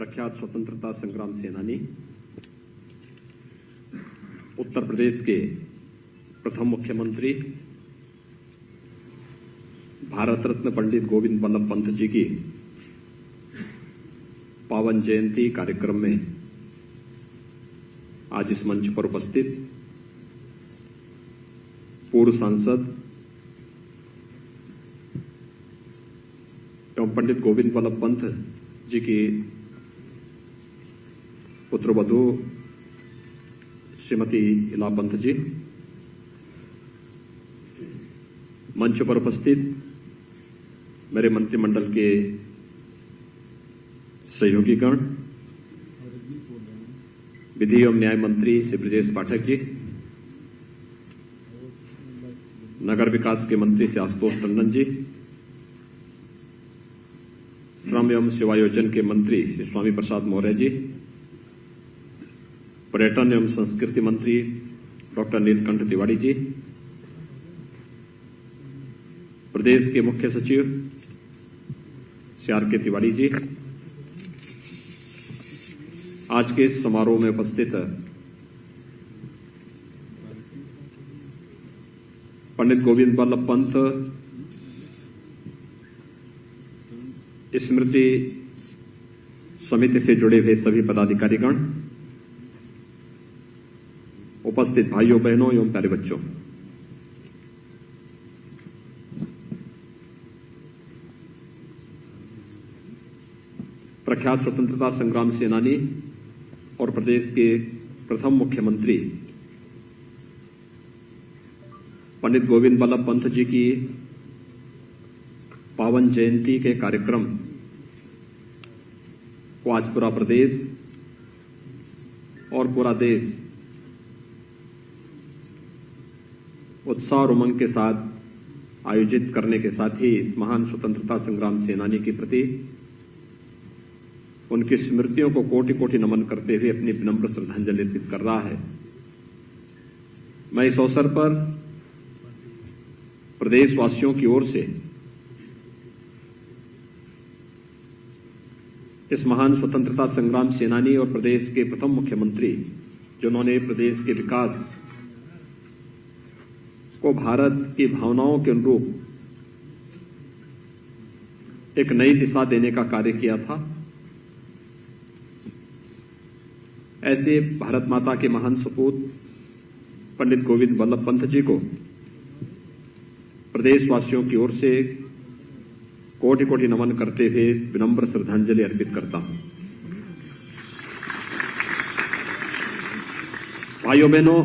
प्रख्यात स्वतंत्रता संग्राम सेनानी, उत्तर प्रदेश के प्रथम मुख्यमंत्री, भारत रत्न पंडित गोविंद बल्लभ पंत जी की पावन जयंती कार्यक्रम में आज इस मंच पर उपस्थित पूर्व सांसद एवं पंडित गोविंद बल्लभ पंत जी की पुत्रवधू श्रीमती इला पंत जी, मंच पर उपस्थित मेरे मंत्रिमंडल के सहयोगीगण, विधि एवं न्याय मंत्री श्री ब्रजेश पाठक जी, नगर विकास के मंत्री श्री आशुतोष टंडन जी, श्रम एवं सेवायोजन के मंत्री श्री स्वामी प्रसाद मौर्य जी, पर्यटन एवं संस्कृति मंत्री डॉक्टर नीलकंठ तिवारी जी, प्रदेश के मुख्य सचिव श्री आर के तिवारी जी, आज के इस समारोह में उपस्थित पंडित गोविंद बल्लभ पंत स्मृति समिति से जुड़े हुए सभी पदाधिकारीगण, उपस्थित भाइयों बहनों एवं प्यारे बच्चों, प्रख्यात स्वतंत्रता संग्राम सेनानी और प्रदेश के प्रथम मुख्यमंत्री पंडित गोविंद बल्लभ पंत जी की पावन जयंती के कार्यक्रम को आज पूरा प्रदेश और पूरा देश उत्साह और उमंग के साथ आयोजित करने के साथ ही इस महान स्वतंत्रता संग्राम सेनानी के प्रति उनकी स्मृतियों को कोटि कोटि नमन करते हुए अपनी विनम्र श्रद्धांजलि अर्पित कर रहा है। मैं इस अवसर पर प्रदेशवासियों की ओर से इस महान स्वतंत्रता संग्राम सेनानी और प्रदेश के प्रथम मुख्यमंत्री, जिन्होंने प्रदेश के विकास को भारत की भावनाओं के अनुरूप एक नई दिशा देने का कार्य किया था, ऐसे भारत माता के महान सपूत पंडित गोविंद बल्लभ पंत जी को प्रदेशवासियों की ओर से कोटि कोटि नमन करते हुए विनम्र श्रद्धांजलि अर्पित करता हूं। भाइयों बहनों,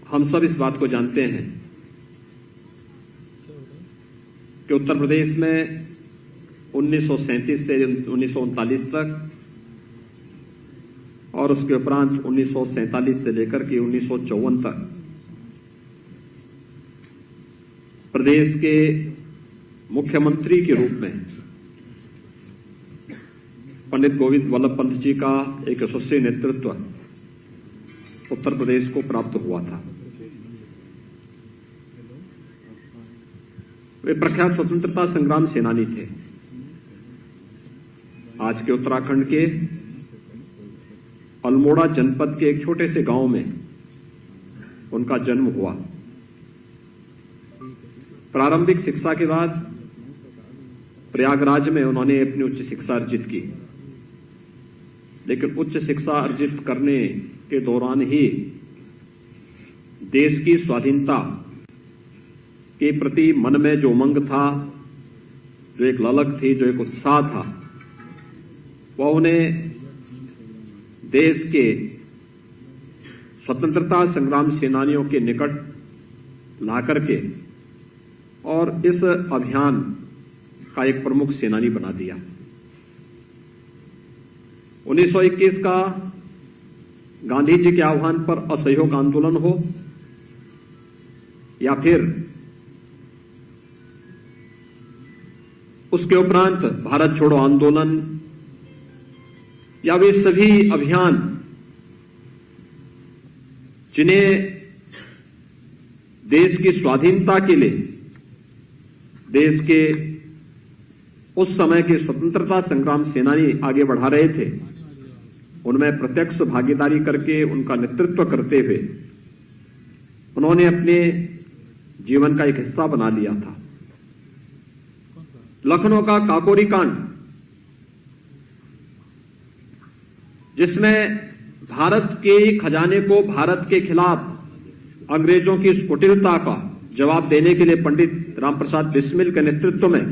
हम सब इस बात को जानते हैं कि उत्तर प्रदेश में 1937 से 1939 तक और उसके उपरांत 1947 से लेकर के 1954 तक प्रदेश के मुख्यमंत्री के रूप में पंडित गोविंद बल्लभ पंत जी का एक यशस्वी नेतृत्व उत्तर प्रदेश को प्राप्त हुआ था। वे प्रख्यात स्वतंत्रता संग्राम सेनानी थे। आज के उत्तराखंड के अल्मोड़ा जनपद के एक छोटे से गांव में उनका जन्म हुआ। प्रारंभिक शिक्षा के बाद प्रयागराज में उन्होंने अपनी उच्च शिक्षा अर्जित की, लेकिन उच्च शिक्षा अर्जित करने के दौरान ही देश की स्वाधीनता के प्रति मन में जो उमंग था, जो एक ललक थी, जो एक उत्साह था, वह उन्हें देश के स्वतंत्रता संग्राम सेनानियों के निकट लाकर के और इस अभियान का एक प्रमुख सेनानी बना दिया। 1921 का गांधी जी के आह्वान पर असहयोग आंदोलन हो या फिर उसके उपरांत भारत छोड़ो आंदोलन या वे सभी अभियान जिन्हें देश की स्वाधीनता के लिए, देश के उस समय के स्वतंत्रता संग्राम सेनानी आगे बढ़ा रहे थे, उनमें प्रत्यक्ष भागीदारी करके उनका नेतृत्व करते हुए उन्होंने अपने जीवन का एक हिस्सा बना लिया था। लखनऊ का काकोरी कांड, जिसमें भारत के खजाने को भारत के खिलाफ अंग्रेजों की इस कुटिलता का जवाब देने के लिए पंडित रामप्रसाद बिस्मिल के नेतृत्व में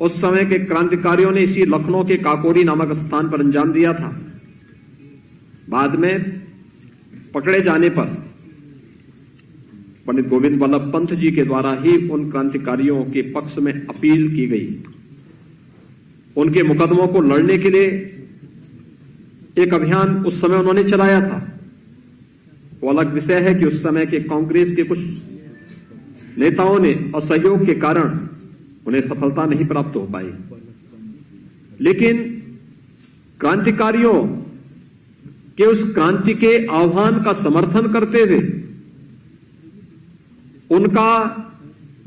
उस समय के क्रांतिकारियों ने इसी लखनऊ के काकोरी नामक स्थान पर अंजाम दिया था। बाद में पकड़े जाने पर पंडित गोविंद वल्लभ पंत जी के द्वारा ही उन क्रांतिकारियों के पक्ष में अपील की गई। उनके मुकदमों को लड़ने के लिए एक अभियान उस समय उन्होंने चलाया था। वो अलग विषय है कि उस समय के कांग्रेस के कुछ नेताओं ने असहयोग के कारण उन्हें सफलता नहीं प्राप्त हो पाई, लेकिन क्रांतिकारियों के उस क्रांति के आह्वान का समर्थन करते हुए उनका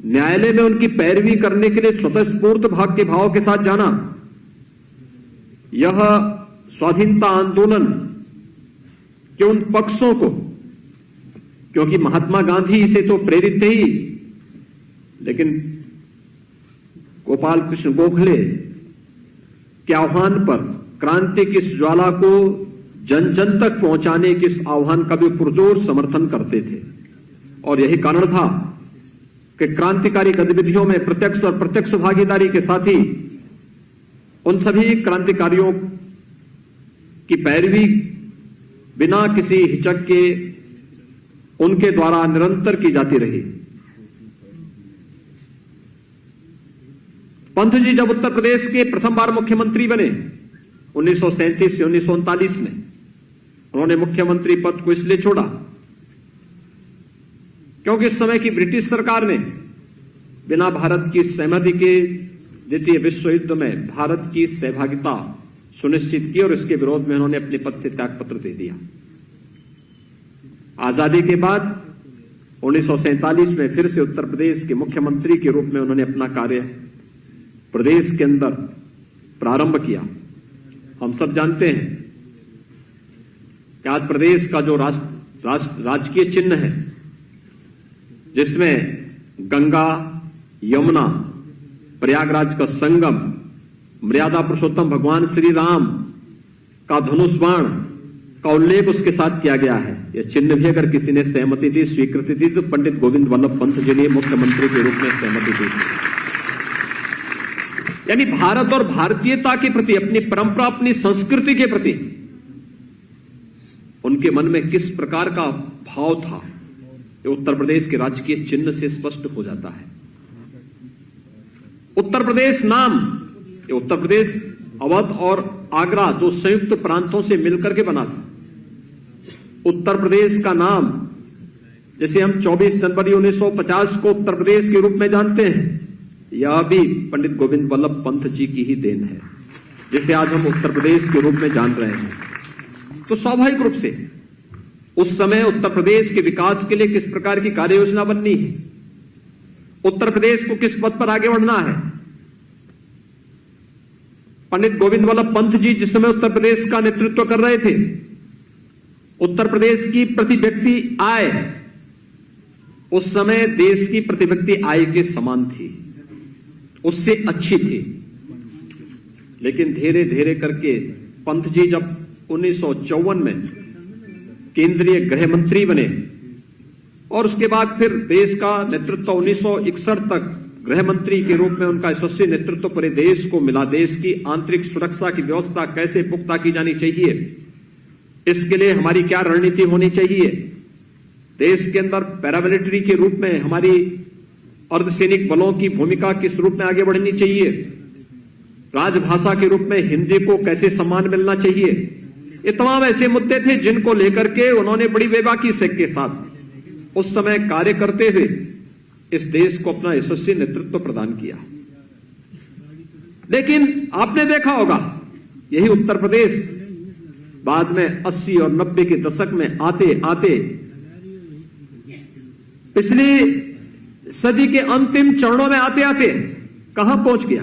न्यायालय में उनकी पैरवी करने के लिए स्वतःस्फूर्त भाग के भाव के साथ जाना, यह स्वाधीनता आंदोलन के उन पक्षों को, क्योंकि महात्मा गांधी इसे तो प्रेरित थे ही, लेकिन गोपाल कृष्ण गोखले के आह्वान पर क्रांति की इस ज्वाला को जन जन तक पहुंचाने के इस आह्वान का भी पुरजोर समर्थन करते थे। और यही कारण था कि क्रांतिकारी गतिविधियों में प्रत्यक्ष और प्रत्यक्ष भागीदारी के साथ ही उन सभी क्रांतिकारियों की पैरवी बिना किसी हिचक के उनके द्वारा निरंतर की जाती रही। पंत जी जब उत्तर प्रदेश के प्रथम बार मुख्यमंत्री बने 1937 से 1939 में, उन्होंने मुख्यमंत्री पद को इसलिए छोड़ा क्योंकि इस समय की ब्रिटिश सरकार ने बिना भारत की सहमति के द्वितीय विश्व युद्ध में भारत की सहभागिता सुनिश्चित की और इसके विरोध में उन्होंने अपने पद से त्यागपत्र दे दिया। आजादी के बाद 1947 में फिर से उत्तर प्रदेश के मुख्यमंत्री के रूप में उन्होंने अपना कार्य प्रदेश के अंदर प्रारंभ किया। हम सब जानते हैं कि आज प्रदेश का जो राजकीय चिन्ह है, जिसमें गंगा, यमुना, प्रयागराज का संगम, मर्यादा पुरुषोत्तम भगवान श्री राम का धनुष बाण का उल्लेख उसके साथ किया गया है। यह चिन्ह भी अगर किसी ने सहमति दी, स्वीकृति दी, तो पंडित गोविंद वल्लभ पंत जी ने मुख्यमंत्री के रूप में सहमति दी। यानी भारत और भारतीयता के प्रति, अपनी परंपरा, अपनी संस्कृति के प्रति उनके मन में किस प्रकार का भाव था, ये उत्तर प्रदेश के राजकीय चिन्ह से स्पष्ट हो जाता है। उत्तर प्रदेश नाम, ये उत्तर प्रदेश अवध और आगरा दो संयुक्त प्रांतों से मिलकर के बना था। उत्तर प्रदेश का नाम, जैसे हम 24 जनवरी 1950 को उत्तर प्रदेश के रूप में जानते हैं, यह भी पंडित गोविंद वल्लभ पंत जी की ही देन है, जिसे आज हम उत्तर प्रदेश के रूप में जान रहे हैं। तो स्वाभाविक रूप से उस समय उत्तर प्रदेश के विकास के लिए किस प्रकार की कार्य योजना बननी है, उत्तर प्रदेश को किस पथ पर आगे बढ़ना है। पंडित गोविंद वल्लभ पंत जी जिस समय उत्तर प्रदेश का नेतृत्व कर रहे थे, उत्तर प्रदेश की प्रति व्यक्ति आय उस समय देश की प्रति व्यक्ति आय के समान थी, उससे अच्छी थी। लेकिन धीरे धीरे करके पंत जी जब 1954 में केंद्रीय गृह मंत्री बने और उसके बाद फिर देश का नेतृत्व 1961 तक गृह मंत्री के रूप में उनका यशस्वी नेतृत्व पूरे देश को मिला। देश की आंतरिक सुरक्षा की व्यवस्था कैसे पुख्ता की जानी चाहिए, इसके लिए हमारी क्या रणनीति होनी चाहिए, देश के अंदर पैरामिलिट्री के रूप में हमारी अर्धसैनिक बलों की भूमिका किस रूप में आगे बढ़नी चाहिए, राजभाषा के रूप में हिंदी को कैसे सम्मान मिलना चाहिए, ये तमाम ऐसे मुद्दे थे जिनको लेकर के उन्होंने बड़ी बेबाकी से के साथ उस समय कार्य करते हुए इस देश को अपना यशस्वी नेतृत्व प्रदान किया। लेकिन आपने देखा होगा, यही उत्तर प्रदेश बाद में 80 और 90 के दशक में आते आते पिछली सदी के अंतिम चरणों में आते आते कहां पहुंच गया।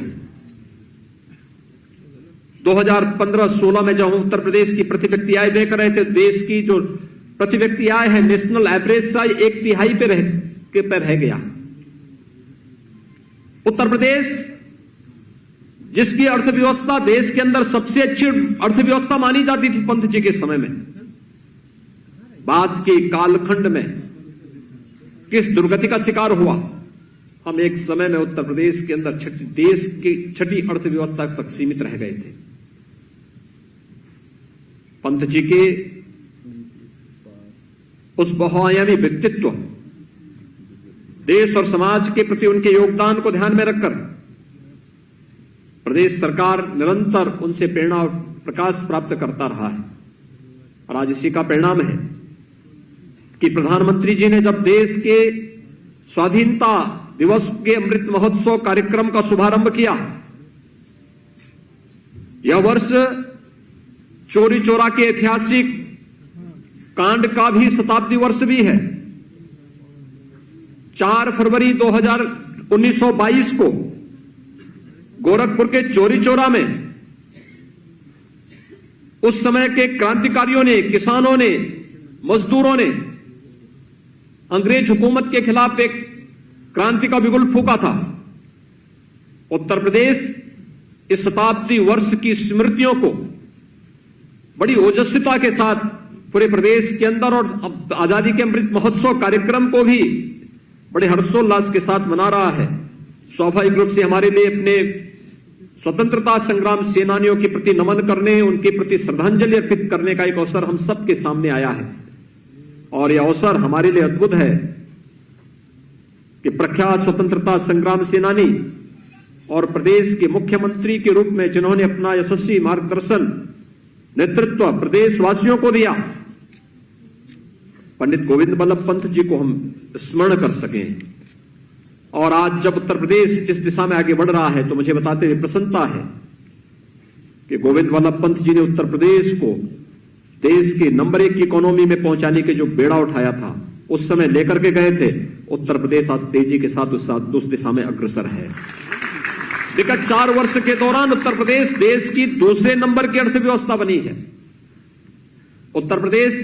2015-16 में जब हम उत्तर प्रदेश की प्रति व्यक्ति आय देख रहे थे, देश की जो प्रति व्यक्ति आय है नेशनल एवरेज से 1/3 पे रह गया। उत्तर प्रदेश जिसकी अर्थव्यवस्था देश के अंदर सबसे अच्छी अर्थव्यवस्था मानी जाती थी पंत जी के समय में, बाद के कालखंड में किस दुर्गति का शिकार हुआ। हम एक समय में उत्तर प्रदेश के अंदर देश की छठी अर्थव्यवस्था तक सीमित रह गए थे। पंत जी के उस बहुआयामी व्यक्तित्व, देश और समाज के प्रति उनके योगदान को ध्यान में रखकर प्रदेश सरकार निरंतर उनसे प्रेरणा और प्रकाश प्राप्त करता रहा है। और आज इसी का परिणाम है कि प्रधानमंत्री जी ने जब देश के स्वाधीनता दिवस के अमृत महोत्सव कार्यक्रम का शुभारंभ किया, यह वर्ष चौरी चौरा के ऐतिहासिक कांड का भी शताब्दी वर्ष भी है। 4 फरवरी 1922 को गोरखपुर के चौरी चौरा में उस समय के क्रांतिकारियों ने, किसानों ने, मजदूरों ने अंग्रेज हुकूमत के खिलाफ एक क्रांति का बिगुल फूंका था। उत्तर प्रदेश इस शताब्दी वर्ष की स्मृतियों को बड़ी ओजस्विता के साथ पूरे प्रदेश के अंदर और आजादी के अमृत महोत्सव कार्यक्रम को भी बड़े हर्षोल्लास के साथ मना रहा है। स्वाभाविक रूप से हमारे लिए अपने स्वतंत्रता संग्राम सेनानियों के प्रति नमन करने, उनके प्रति श्रद्धांजलि अर्पित करने का एक अवसर हम सबके सामने आया है। और यह अवसर हमारे लिए अद्भुत है कि प्रख्यात स्वतंत्रता संग्राम सेनानी और प्रदेश के मुख्यमंत्री के रूप में जिन्होंने अपना यशस्वी मार्गदर्शन, नेतृत्व प्रदेशवासियों को दिया, पंडित गोविंद बल्लभ पंत जी को हम स्मरण कर सकें। और आज जब उत्तर प्रदेश इस दिशा में आगे बढ़ रहा है तो मुझे बताते हुए प्रसन्नता है कि गोविंद बल्लभ पंत जी ने उत्तर प्रदेश को देश के नंबर 1 की इकोनॉमी में पहुंचाने के जो बेड़ा उठाया था, उस समय लेकर के गए थे। उत्तर प्रदेश आज तेजी के साथ उस दिशा में अग्रसर है। विगत 4 वर्ष के दौरान उत्तर प्रदेश देश की दूसरे नंबर की अर्थव्यवस्था बनी है। उत्तर प्रदेश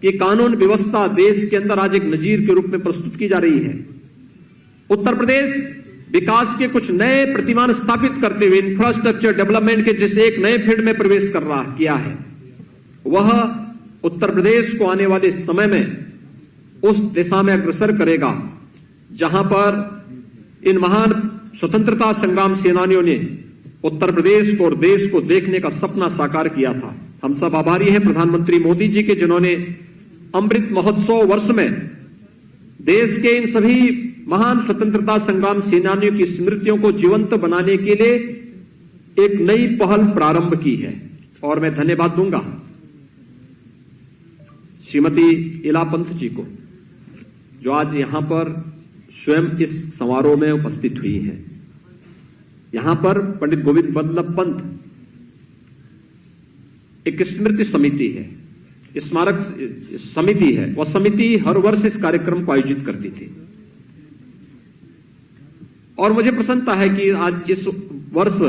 की कानून व्यवस्था देश के अंदर आज एक नजीर के रूप में प्रस्तुत की जा रही है। उत्तर प्रदेश विकास के कुछ नए प्रतिमान स्थापित करते हुए इंफ्रास्ट्रक्चर डेवलपमेंट के जिस एक नए फील्ड में प्रवेश किया है, वह उत्तर प्रदेश को आने वाले समय में उस दिशा में अग्रसर करेगा जहां पर इन महान स्वतंत्रता संग्राम सेनानियों ने उत्तर प्रदेश को और देश को देखने का सपना साकार किया था। हम सब आभारी हैं प्रधानमंत्री मोदी जी के, जिन्होंने अमृत महोत्सव वर्ष में देश के इन सभी महान स्वतंत्रता संग्राम सेनानियों की स्मृतियों को जीवंत बनाने के लिए एक नई पहल प्रारंभ की है। और मैं धन्यवाद दूंगा श्रीमती इला पंत जी को, जो आज यहां पर स्वयं इस समारोह में उपस्थित हुई हैं। यहां पर पंडित गोविंद बल्लभ पंत एक स्मृति समिति है, स्मारक समिति है। वह समिति हर वर्ष इस कार्यक्रम को आयोजित करती थी और मुझे प्रसन्नता है कि आज इस वर्ष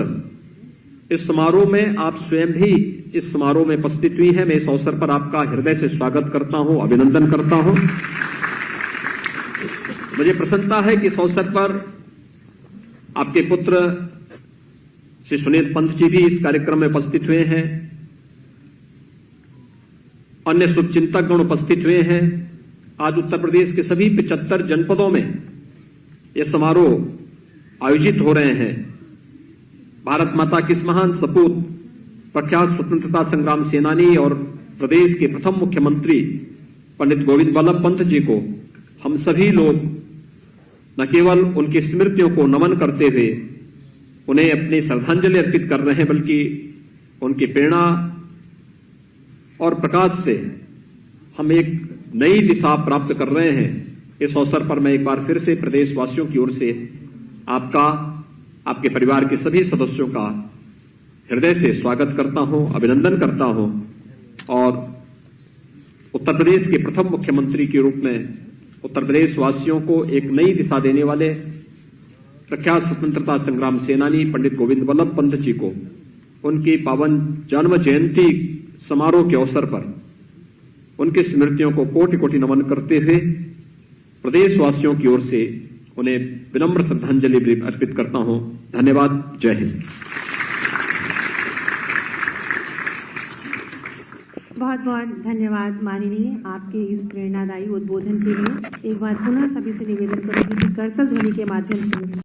इस समारोह में आप स्वयं भी इस समारोह में उपस्थित हुई है। मैं इस अवसर पर आपका हृदय से स्वागत करता हूं, अभिनंदन करता हूं। मुझे प्रसन्नता है कि इस अवसर पर आपके पुत्र श्री सुनील पंत जी भी इस कार्यक्रम में उपस्थित हुए हैं, अन्य शुभचिंतकगण उपस्थित हुए हैं। आज उत्तर प्रदेश के सभी 75 जनपदों में ये समारोह आयोजित हो रहे हैं। भारत माता की इस महान सपूत, प्रख्यात स्वतंत्रता संग्राम सेनानी और प्रदेश के प्रथम मुख्यमंत्री पंडित गोविंद बल्लभ पंत जी को हम सभी लोग न केवल उनकी स्मृतियों को नमन करते हुए उन्हें अपनी श्रद्धांजलि अर्पित कर रहे हैं, बल्कि उनकी प्रेरणा और प्रकाश से हम एक नई दिशा प्राप्त कर रहे हैं। इस अवसर पर मैं एक बार फिर से प्रदेशवासियों की ओर से आपका, आपके परिवार के सभी सदस्यों का हृदय से स्वागत करता हूं, अभिनंदन करता हूं और उत्तर प्रदेश के प्रथम मुख्यमंत्री के रूप में उत्तर प्रदेश वासियों को एक नई दिशा देने वाले प्रख्यात स्वतंत्रता संग्राम सेनानी पंडित गोविंद वल्लभ पंत जी को उनकी पावन जन्म जयंती समारोह के अवसर पर उनकी स्मृतियों को कोटि कोटि नमन करते हुए प्रदेशवासियों की ओर से उन्हें विनम्र श्रद्धांजलि अर्पित करता हूं। धन्यवाद। जय हिंद। बहुत बहुत धन्यवाद माननीय, आपके इस प्रेरणादायी उद्बोधन के लिए। एक बार पुनः सभी से निवेदन करूंगी कि करतल ध्वनि के माध्यम से